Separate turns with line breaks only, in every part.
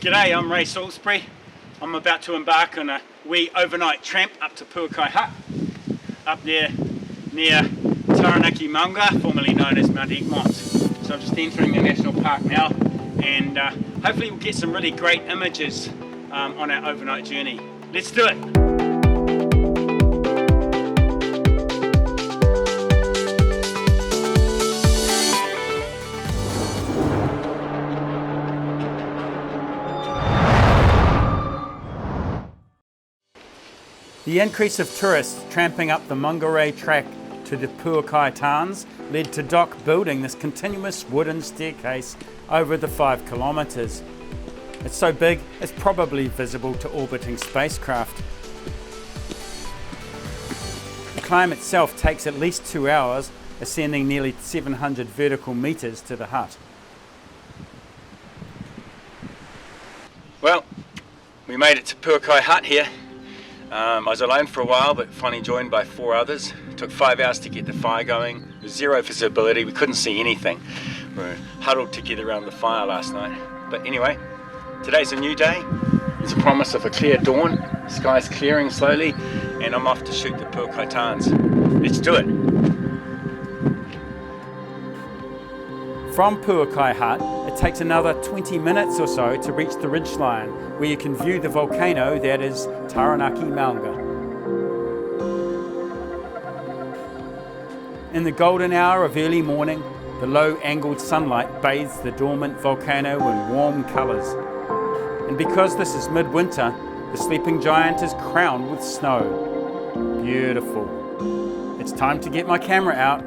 G'day, I'm Ray Salisbury. I'm about to embark on a wee overnight tramp up to Pouakai Hut, up there near Taranaki Maunga, formerly known as Mount Egmont. So I'm just entering the national park now, and hopefully we'll get some really great images on our overnight journey. Let's do it! The increase of tourists tramping up the Mangorei track to the Pouakai Tarns led to DOC building this continuous wooden staircase over the 5 kilometres. It's so big, it's probably visible to orbiting spacecraft. The climb itself takes at least 2 hours, ascending nearly 700 vertical metres to the hut. Well, we made it to Pouakai Hut here. I was alone for a while, but finally joined by 4 others. It took 5 hours to get the fire going. There was zero visibility, we couldn't see anything. We were huddled together around the fire last night. But anyway, today's a new day. There's a promise of a clear dawn. The sky's clearing slowly, and I'm off to shoot the Pouakai Tarns. Let's do it! From Pouakai Hut, it takes another 20 minutes or so to reach the ridgeline, where you can view the volcano that is Taranaki Maunga. In the golden hour of early morning, the low-angled sunlight bathes the dormant volcano in warm colours. And because this is midwinter, the sleeping giant is crowned with snow. Beautiful. It's time to get my camera out.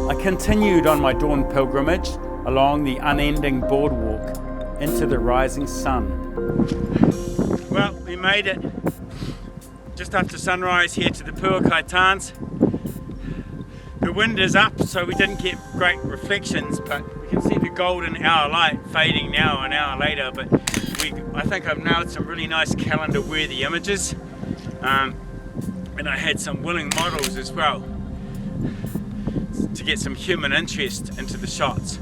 I continued on my dawn pilgrimage along the unending boardwalk into the rising sun. Well, we made it just after sunrise here to the Pouakai Tarns. The wind is up, so we didn't get great reflections, but we can see the golden hour light fading now an hour later. But I think I've nailed some really nice calendar-worthy images, and I had some willing models as well to get some human interest into the shots.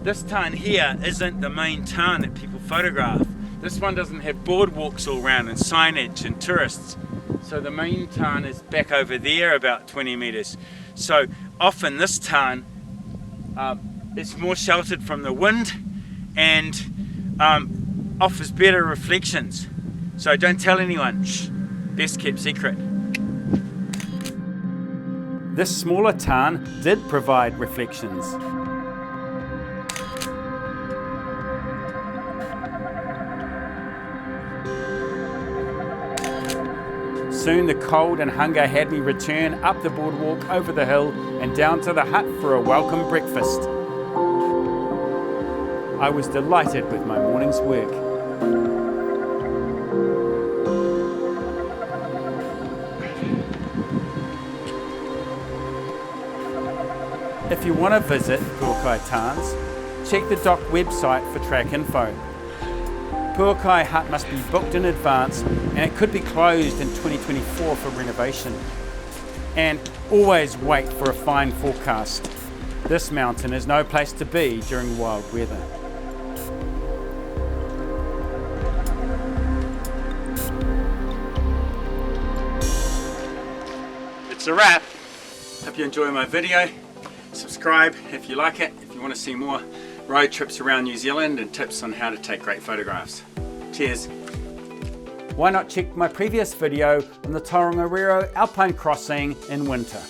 This tarn here isn't the main tarn that people photograph. This one doesn't have boardwalks all around and signage and tourists. So the main tarn is back over there about 20 metres. So often this tarn is more sheltered from the wind and offers better reflections. So don't tell anyone, shh, best kept secret. This smaller tarn did provide reflections. Soon the cold and hunger had me return up the boardwalk over the hill and down to the hut for a welcome breakfast. I was delighted with my morning's work. If you want to visit Pouakai Tarns, check the DOC website for track info. Pouakai Hut must be booked in advance, and it could be closed in 2024 for renovation. And always wait for a fine forecast. This mountain is no place to be during wild weather. It's a wrap. Hope you enjoy my video. Subscribe if you like it, if you want to see more road trips around New Zealand and tips on how to take great photographs. Cheers! Why not check my previous video on the Tongariro Alpine crossing in winter?